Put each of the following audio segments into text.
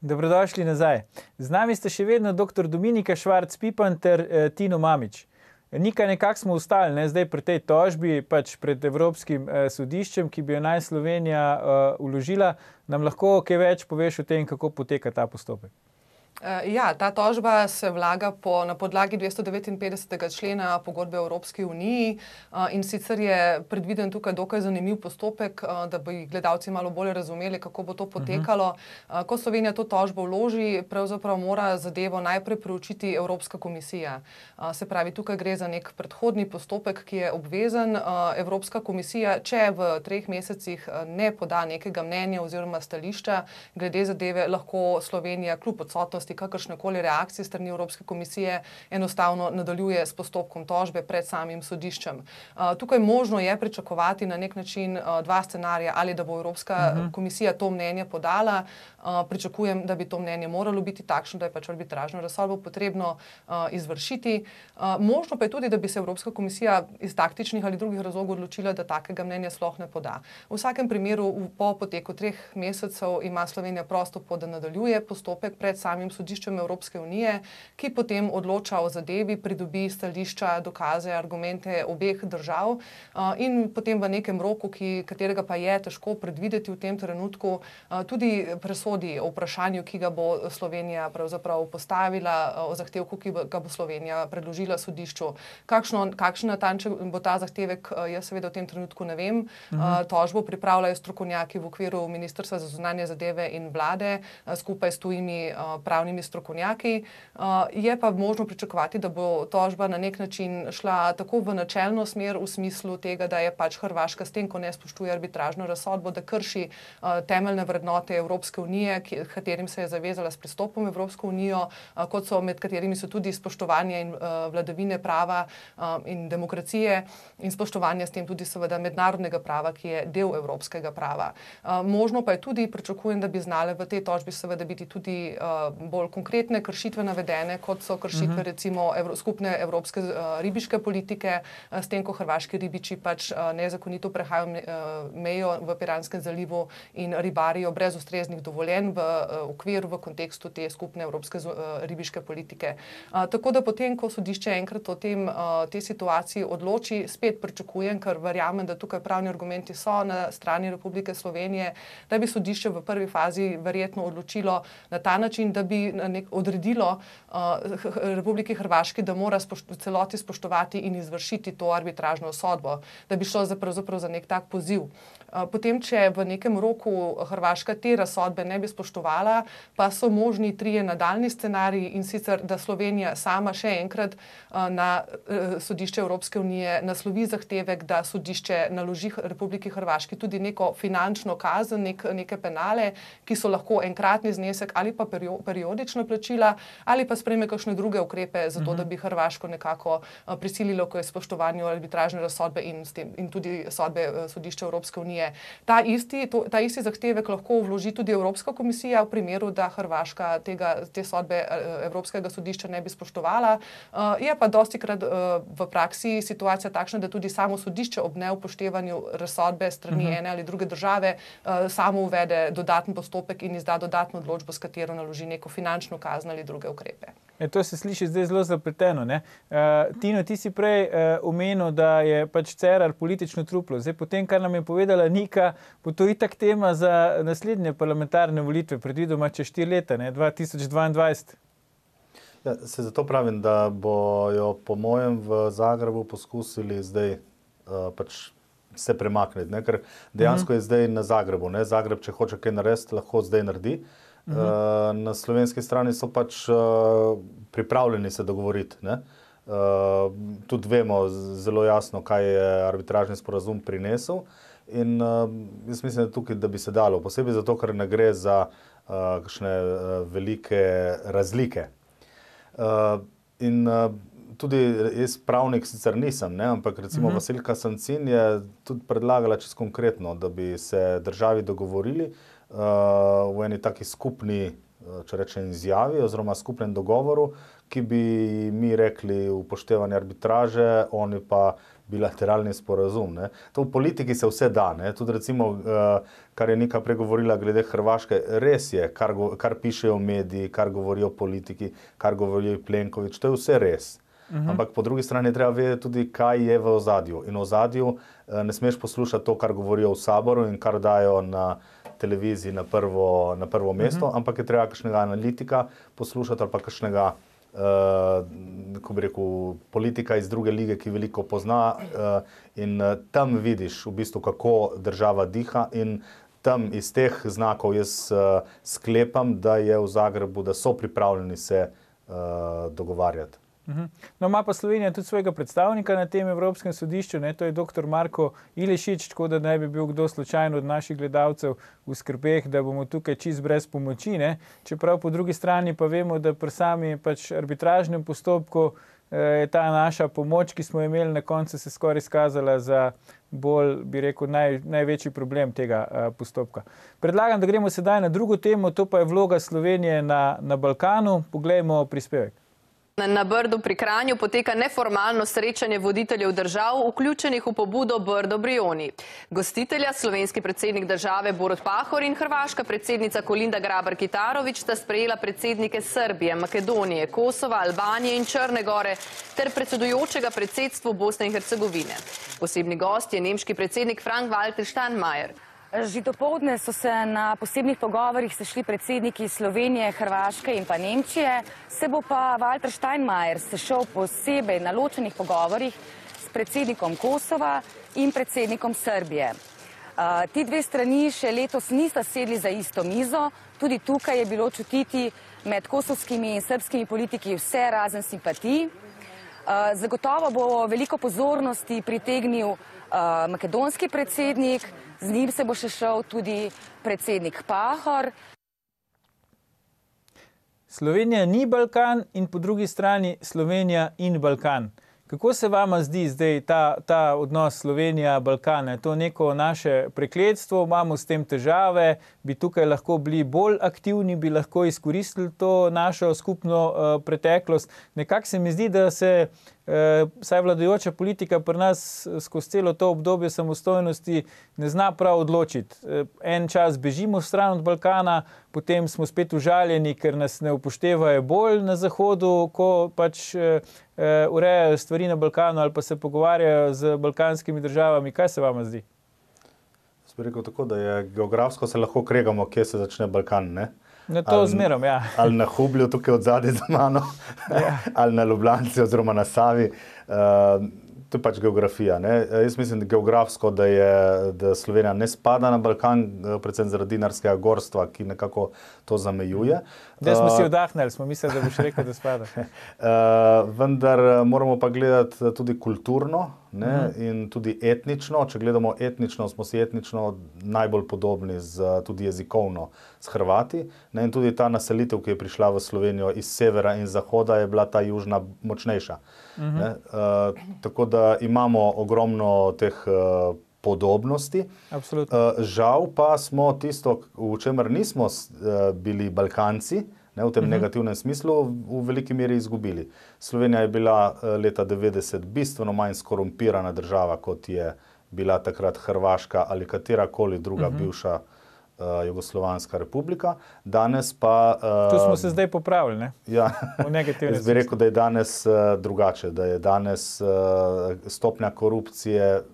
Dobrodošli nazaj. Z nami sta še vedno dr. Dominika Švarc-Pipan ter Tino Mamić. Nika, nekako smo ustali, zdaj pri tej tožbi, pač pred Evropskim sodiščem, ki bi jo naj Slovenija vložila. Nam lahko kaj več poveš o tem, kako poteka ta postopek? Ja, ta tožba se vlaga na podlagi 259. člena pogodbe o Evropski uniji in sicer je predviden tukaj dokaj zanimiv postopek, da bi gledalci malo bolje razumeli, kako bo to potekalo. Ko Slovenija to tožbo vloži, pravzaprav mora zadevo najprej preučiti Evropska komisija. Se pravi, tukaj gre za nek predhodni postopek, ki je obvezen. Evropska komisija, če v 3 mesecih ne poda nekega mnenja oziroma stališča glede zadeve, lahko Slovenija kljub odsotnosti kakršnekoli reakcije strani Evropske komisije enostavno nadaljuje s postopkom tožbe pred samim sodiščem. Tukaj možno je pričakovati na nek način 2 scenarija, ali da bo Evropska komisija to mnenje podala. Pričakujem, da bi to mnenje moralo biti takšno, da je pač arbitražno razsodbo potrebno izvršiti. Možno pa je tudi, da bi se Evropska komisija iz taktičnih ali drugih razlogov odločila, da takega mnenja sploh ne poda. V vsakem primeru po poteku 3 mesecev ima Slovenija prosto pot, da nadaljuje postopek pred samim sodiščem Evropske unije, ki potem odloča o zadevi, pridobi stališča, dokaze, argumente obeh držav in potem v nekem roku, katerega pa je težko predvideti v tem trenutku, tudi presodi o vprašanju, ki ga bo Slovenija pravzaprav postavila, o zahtevku, ki ga bo Slovenija predložila sodišču. Kakšen natančen bo ta zahtevek, jaz seveda v tem trenutku ne vem. Tožbo pripravljajo strokovnjaki v okviru Ministrstva za zunanje zadeve in vlade skupaj s tujimi pravnimi strokovnjaki. Je pa možno pričakovati, da bo tožba na nek način šla tako v načelno smer v smislu tega, da je pač Hrvaška s tem, ko ne spoštuje arbitražno razsodbo, da krši temeljne vrednote Evropske unije, katerim se je zavezala s pristopom v Evropsko unijo, med katerimi so tudi spoštovanje in vladavine prava in demokracije in spoštovanje s tem tudi seveda mednarodnega prava, ki je del evropskega prava. Možno pa je tudi, pričakujem, da bi znale v tej tožbi seveda biti tudi bolj konkretne kršitve navedene, kot so kršitve recimo skupne evropske ribiške politike, s tem, ko hrvaški ribiči pač nezakonito prehajajo mejo v Piranskem zalivu in ribarijo brez ustreznih dovoljenj v okviru, v kontekstu te skupne evropske ribiške politike. Tako da potem, ko sodišče enkrat o tej situaciji odloči, spet pričakujem, ker verjamem, da tukaj pravni argumenti so na strani Republike Slovenije, da bi sodišče v prvi fazi verjetno odločilo na ta način, da bi odredilo Republiki Hrvaški, da mora v celoti spoštovati in izvršiti to arbitražno sodbo, da bi šlo pravzaprav za nek tak poziv. Potem, če v nekem roku Hrvaška te razsodbe ne bi spoštovala, pa so možni 3 nadaljnji scenariji, in sicer, da Slovenija sama še enkrat na sodišče Evropske unije naslovi zahtevek, da sodišče naloži Republiki Hrvaški tudi neko finančno kazen, neke penale, ki so lahko enkratni znesek ali pa periodična plačila, ali pa sprejme kakšne druge ukrepe za to, da bi Hrvaško nekako prisililo k spoštovanju arbitražne razsodbe in tudi sodbe sodišča Evropske unije. Ta isti zahtevek lahko vloži tudi Evropska komisija v primeru, da Hrvaška te sodbe Evropskega sodišča ne bi spoštovala. Je pa dostikrat v praksi situacija takšna, da tudi samo sodišče ob neupoštevanju razsodbe strani ene ali druge države samo uvede dodaten postopek in izda dodatno odločbo, s katero naloži neko finančno kazen ali druge ukrepe. To se sliši zdaj zelo zapleteno, ne? Tino, ti si prej omenil, da je pač Cerar politično truplo. Zdaj, po tem, kar nam je povedala Nika, bo to itak tema za naslednje parlamentarne volitve, predvidoma čez 4 leta, 2022. Ja, se zato pravim, da bojo po mojem v Zagrebu poskusili zdaj pač se premakniti, ne? Ker dejansko je zdaj na Zagrebu, ne? Zagreb, če hoče kaj narediti, lahko zdaj naredi. Na slovenski strani so pač pripravljeni se dogovoriti, ne? Tudi vemo zelo jasno, kaj je arbitražni sporazum prinesel in jaz mislim, da tukaj, da bi se dalo, posebej zato, ker ne gre za kakšne velike razlike. In tudi jaz pravnik sicer nisem, ne? Ampak recimo Vasilka Sancin je tudi predlagala čisto konkretno, da bi se državi dogovorili v eni taki skupni, če rečem, izjavi oziroma skupnem dogovoru, ki bi mi rekli upoštevanje arbitraže, oni pa bilateralni sporazum. Ne. To v politiki se vse da. Ne. Tudi recimo, kar je Nika pregovorila glede Hrvaške, res je, kar pišejo mediji, kar govorijo politiki, kar govorijo Plenković, to je vse res. Ampak po drugi strani treba vedeti tudi, kaj je v ozadju. In v ozadju ne smeš poslušati to, kar govorijo v saboru in kar dajo na televiziji na prvo mesto, ampak je treba kakšnega analitika poslušati ali pa kakšnega kako bi rekel, politika iz druge lige, ki veliko pozna in tam vidiš v bistvu, kako država diha in tam iz teh znakov jaz sklepam, da je v Zagrebu, da so pripravljeni se dogovarjati. No, ima pa Slovenija tudi svojega predstavnika na tem Evropskem sodišču, ne, to je dr. Marko Ilešič, tako da ne bi bil kdo slučajno od naših gledalcev v skrbeh, da bomo tukaj čist brez pomoči, ne. Čeprav po drugi strani pa vemo, da pri sami pač arbitražnem postopku je ta naša pomoč, ki smo imeli na koncu, se skoraj izkazala za bolj, bi rekel, največji problem tega postopka. Predlagam, da gremo sedaj na drugo temo, to pa je vloga Slovenije na Balkanu. Poglejmo prispevek. Na Brdu pri Kranju poteka neformalno srečanje voditeljev držav, vključenih v pobudo Brdo-Brioni. Gostitelja, slovenski predsednik države Borut Pahor in hrvaška predsednica Kolinda Grabar-Kitarović sta sprejela predsednike Srbije, Makedonije, Kosova, Albanije in Črne Gore ter predsedujočega predsedstvu Bosne in Hercegovine. Posebni gost je nemški predsednik Frank-Walter Steinmeier. Že dopoldne so se na posebnih pogovorih sešli predsedniki Slovenije, Hrvaške in pa Nemčije. Se bo pa Walter Steinmeier sešel posebej na ločenih pogovorih s predsednikom Kosova in predsednikom Srbije. Ti dve strani še letos nista sedli za isto mizo. Tudi tukaj je bilo čutiti med kosovskimi in srbskimi politiki vse razen simpatij. Zagotovo bo veliko pozornosti pritegnil makedonski predsednik, z njim se bo še šel tudi predsednik Pahor. Slovenija ni Balkan in po drugi strani Slovenija in Balkan. Kako se vama zdi zdaj ta odnos Slovenija-Balkan? Je to neko naše prekletstvo, imamo s tem težave, bi tukaj lahko bili bolj aktivni, bi lahko izkoristili to našo skupno preteklost? Nekako se mi zdi, da se saj vladajoča politika pri nas skozi celo to obdobje samostojnosti ne zna prav odločiti. En čas bežimo stran od Balkana, potem smo spet užaljeni, ker nas ne upoštevajo bolj na Zahodu, ko pač urejajo stvari na Balkanu ali pa se pogovarjajo z balkanskimi državami. Kaj se vama zdi? Jaz bi rekel tako, da je geografsko se lahko kregamo, kje se začne Balkan, ne? Na to zmerom, ja. Ali na Hublju, tukaj odzadaj za mano, ali na Ljubljanci oziroma na Savi. To je pač geografija. Ne? Jaz mislim, da geografsko, da Slovenija ne spada na Balkan, predvsem zaradi dinarskega gorstva, ki nekako to zamejuje. Zdaj smo si vdahnili, smo mislili, da boš rekel, da spada. Vendar moramo pa gledati tudi kulturno, ne? In tudi etnično. Če gledamo etnično, smo si etnično najbolj podobni tudi jezikovno s Hrvati. Ne? In tudi ta naselitev, ki je prišla v Slovenijo iz severa in zahoda, je bila ta južna močnejša. Tako da imamo ogromno teh podobnosti. Žal pa smo tisto, v čemer nismo bili Balkanci, ne, v tem negativnem smislu, v veliki meri izgubili. Slovenija je bila leta 90 bistveno manj skorumpirana država, kot je bila takrat Hrvaška ali katerakoli druga bivša Jugoslovanska republika. Danes pa... Tu smo se zdaj popravili, ne? Ja, v negativnem jaz bi rekel, da je danes drugače, da je danes stopnja korupcije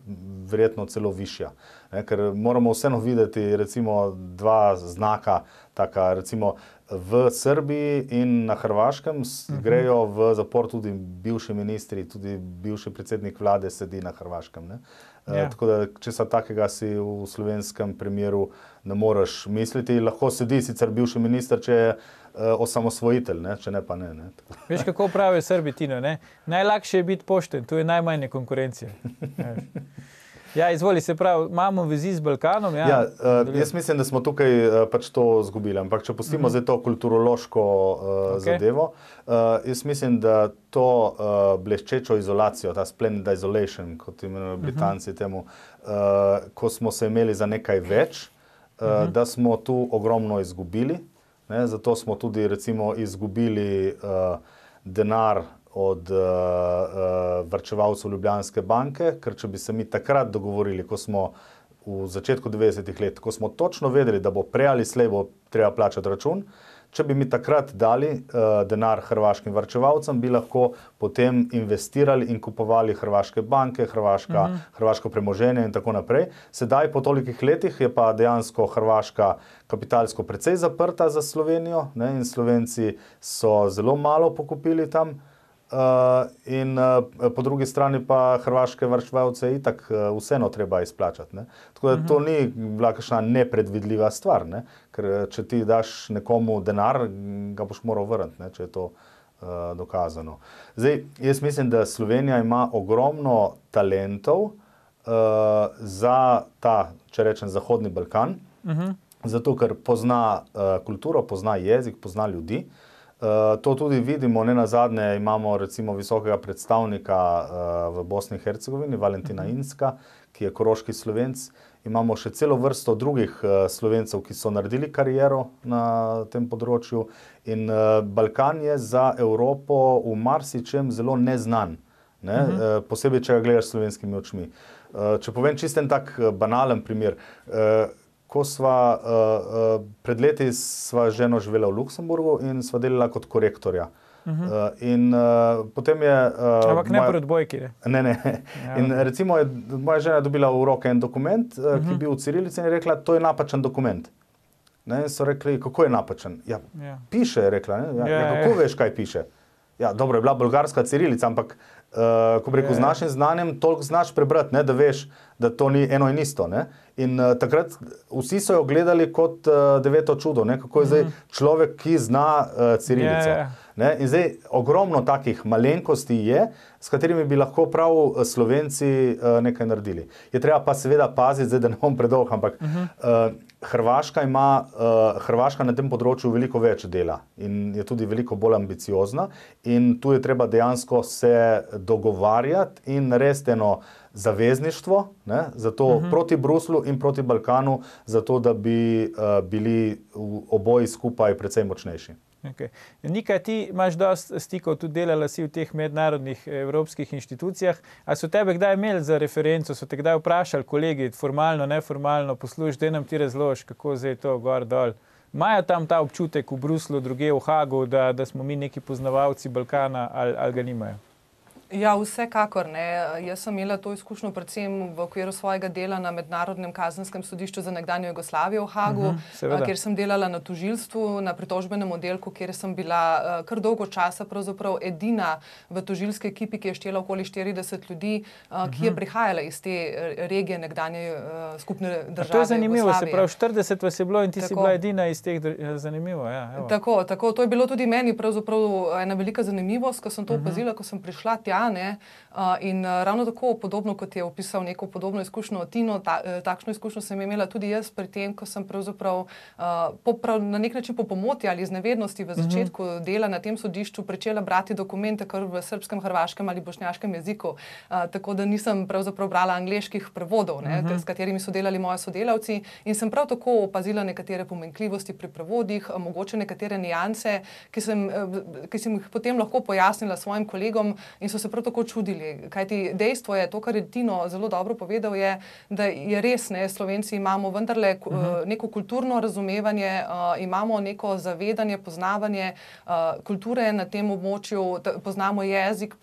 verjetno celo višja. Ne? Ker moramo vseeno videti recimo dva znaka, taka recimo v Srbiji in na Hrvaškem grejo v zapor tudi bivši ministri, tudi bivši predsednik vlade sedi na Hrvaškem, ne? Tako da česa takega si v slovenskem primeru ne moreš misliti. Lahko sedi sicer bivši minister, če je osamosvojitelj, ne? Če ne pa ne. Veš, kako pravijo Srbi, Tino, ne? Najlakše je biti pošten, tu je najmanj konkurencije. Ja, izvoli, se pravi, imamo vezi z Balkanom. Ja, jaz mislim, da smo tukaj pač to izgubili, ampak če pustimo zdaj to kulturološko zadevo, jaz mislim, da to bleščečo izolacijo, ta splendid isolation, kot imenujejo Britanci temu, ko smo se imeli za nekaj več, da smo tu ogromno izgubili, ne, zato smo tudi recimo izgubili denar od varčevalcev Ljubljanske banke, ker če bi se mi takrat dogovorili, ko smo v začetku 90-ih let, ko smo točno vedeli, da bo prej ali slej bo treba plačati račun, če bi mi takrat dali denar hrvaškim varčevalcem, bi lahko potem investirali in kupovali hrvaške banke, hrvaško premoženje in tako naprej. Sedaj, po tolikih letih, je pa dejansko Hrvaška kapitalsko precej zaprta za Slovenijo, ne, in Slovenci so zelo malo pokupili tam. In po drugi strani pa hrvaške varčevalce itak vseeno treba izplačati. Ne? Tako da to ni bila kakšna nepredvidljiva stvar, ne? Ker če ti daš nekomu denar, ga boš moral vrniti, ne? Če je to dokazano. Zdaj, jaz mislim, da Slovenija ima ogromno talentov za ta, če rečem, Zahodni Balkan, zato ker pozna kulturo, pozna jezik, pozna ljudi. To tudi vidimo, ne nazadnje imamo recimo visokega predstavnika v Bosni in Hercegovini, Valentina Inzka, ki je koroški Slovenc. Imamo še celo vrsto drugih Slovencev, ki so naredili kariero na tem področju. In Balkan je za Evropo v marsičem zelo neznan, ne? Posebej, če ga gledaš s slovenskimi očmi. Če povem čisto en tak banalen primer. Ko sva pred leti sva z ženo živela v Luksemburgu in sva delala kot korektorja. In potem je... Ampak ne pri odbojki, ne? Ne. In recimo je moja žena dobila v roke en dokument, ki je bil v cirilici in je rekla, to je napačen dokument. Ne? In so rekli, kako je napačen? Ja, piše, je rekla. Ne? Kako veš, kaj piše? Ja, dobro, je bila bolgarska cirilica, ampak ko bi rekel, z našim znanjem toliko znaš prebrati, ne, da veš, da to ni eno in isto. Ne? In takrat vsi so jo gledali kot deveto čudo, ne? Kako je zdaj človek, ki zna cirilico. Ne? In zdaj ogromno takih malenkosti je, s katerimi bi lahko prav Slovenci nekaj naredili. Je treba pa seveda paziti, zdaj, da ne bom predolg, ampak Hrvaška na tem področju veliko več dela in je tudi veliko bolj ambiciozna in tu je treba dejansko se dogovarjati in narediti eno zavezništvo, ne, zato proti Bruslu in proti Balkanu, zato da bi bili oboji skupaj precej močnejši. Okay. Nika, ti imaš dosti stikov, tudi delala si v teh mednarodnih evropskih inštitucijah. A so tebe kdaj imeli za referenco, so te kdaj vprašali kolegi, formalno, neformalno, poslušaj, daj nam ti razloži, kako zdaj to gor dol? Imajo tam ta občutek v Bruslu, druge v Hagu, da smo mi neki poznavalci Balkana ali ga nimajo? Ja, vsekakor ne. Jaz sem imela to izkušnjo predvsem v okviru svojega dela na Mednarodnem kazenskem sodišču za nekdanjo Jugoslavijo v Hagu, kjer sem delala na tožilstvu, na pritožbenem oddelku, kjer sem bila kar dolgo časa pravzaprav edina v tožilski ekipi, ki je štela okoli 40 ljudi, ki je prihajala iz te regije nekdanje skupne države. To je zanimivo, se pravi 40 vas je bilo in ti si bila edina iz teh zanimivo. Ja, tako, to je bilo tudi meni pravzaprav ena velika zanimivost, ko sem to opazila, ko sem prišla tja. In ravno tako podobno, kot je opisal neko podobno izkušnjo Tino, takšno izkušnjo sem imela tudi jaz pri tem, ko sem pravzaprav na nek način po pomoti ali iz nevednosti v začetku dela na tem sodišču pričela brati dokumente kar v srbskem, hrvaškem ali bošnjaškem jeziku, tako da nisem pravzaprav brala angleških prevodov, ne, s katerimi so delali moji sodelavci in sem prav tako opazila nekatere pomanjkljivosti pri prevodih, mogoče nekatere nianse, ki sem jih potem lahko pojasnila svojim kolegom in so se prav tako čudili. Kajti dejstvo je, to, kar je Tino zelo dobro povedal, je, da je res, ne, Slovenci imamo vendarle neko kulturno razumevanje, imamo neko zavedanje, poznavanje kulture na tem območju, poznamo jezik,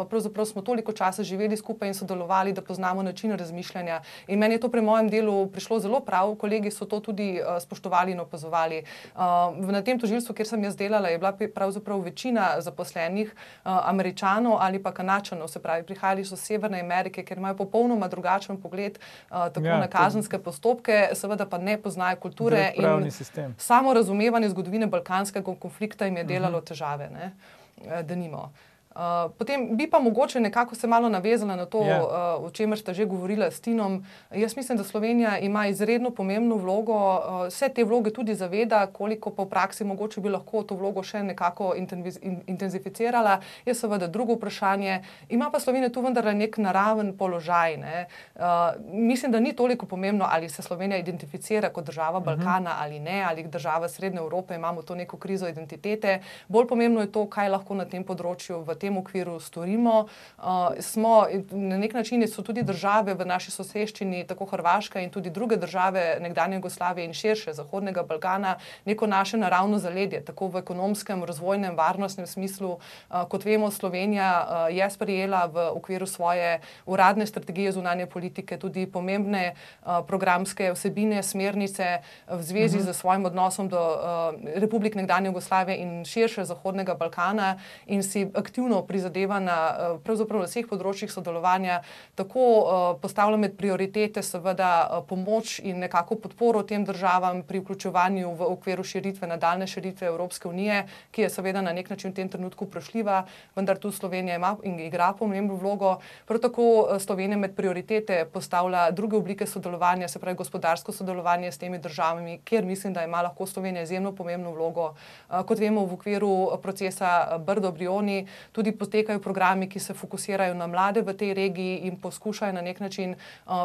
pravzaprav smo toliko časa živeli skupaj in sodelovali, da poznamo način razmišljanja. In meni je to pri mojem delu prišlo zelo prav, kolegi so to tudi spoštovali in opazovali. Na tem tožilstvu, kjer sem jaz delala, je bila pravzaprav večina zaposlenih Američanov ali pa Kanačanov, se pravi, prihajali so iz Severne Amerike, ker imajo popolnoma drugačen pogled tako na kazenske postopke, seveda pa ne poznajo kulture in samo razumevanje zgodovine balkanskega konflikta jim je delalo težave, ne, denimo. Potem bi pa mogoče nekako se malo navezala na to, o čemer sta že govorila s Tinom. Jaz mislim, da Slovenija ima izredno pomembno vlogo, vse te vloge tudi zaveda, koliko pa v praksi mogoče bi lahko to vlogo še nekako intenzificirala. Je seveda drugo vprašanje. Ima pa Slovenija tu vendar nek naraven položaj. Ne? Mislim, da ni toliko pomembno, ali se Slovenija identificira kot država Balkana ali ne, ali država Srednje Evrope, imamo to neko krizo identitete. Bolj pomembno je to, kaj lahko na tem področju v tem okviru storimo. Na nek način so tudi države v naši soseščini, tako Hrvaška in tudi druge države nekdanje Jugoslavije in širše Zahodnega Balkana, neko naše naravno zaledje, tako v ekonomskem, razvojnem, varnostnem smislu. Kot vemo, Slovenija je sprejela v okviru svoje uradne strategije zunanje politike tudi pomembne programske vsebine, smernice v zvezi z svojim odnosom do republik nekdanje Jugoslavije in širše Zahodnega Balkana in si aktivno prizadeva pravzaprav na vseh področjih sodelovanja, tako postavlja med prioritete seveda pomoč in nekako podporo tem državam pri vključevanju v okviru širitve, nadaljne širitve Evropske unije, ki je seveda na nek način v tem trenutku vprašljiva, vendar tu Slovenija ima in igra pomembno vlogo. Prav tako Slovenija med prioritete postavlja druge oblike sodelovanja, se pravi gospodarsko sodelovanje s temi državami, kjer mislim, da ima lahko Slovenija izjemno pomembno vlogo. Kot vemo, v okviru procesa Brdo-Brioni tudi potekajo programi, ki se fokusirajo na mlade v tej regiji in poskušajo na nek način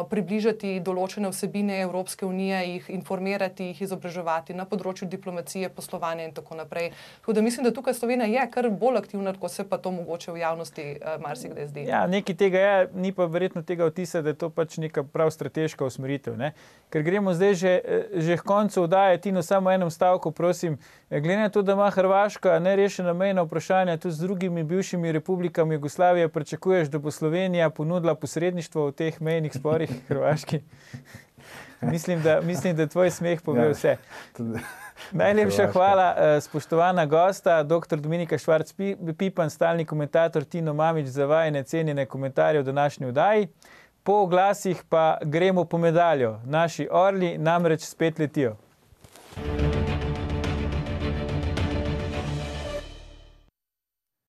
približati določene vsebine Evropske unije, jih informirati, jih izobraževati na področju diplomacije, poslovanja in tako naprej. Tako da mislim, da tukaj Slovenija je kar bolj aktivna, kot se pa to mogoče v javnosti marsikdaj zdi. Ja, nekaj tega je, ni pa verjetno tega vtisa, da je to pač neka prav strateška usmeritev, ne? Ker gremo zdaj že k koncu oddaje, Tino, samo enem stavku, prosim. Glede na to, da ima Hrvaška nerešena mejna vprašanja tudi z drugimi bivšimi republikami Jugoslavije, pričakuješ, da bo Slovenija ponudila posredništvo v teh mejnih sporih Hrvaški? Mislim, da tvoj smeh pove vse. Najlepša hvala, spoštovana gosta, dr. Dominika Švarc Pipan, stalni komentator, Tino Mamić, za vajine cenjene komentarje v današnji oddaji. Po oglasih pa gremo po medaljo. Naši orli namreč spet letijo.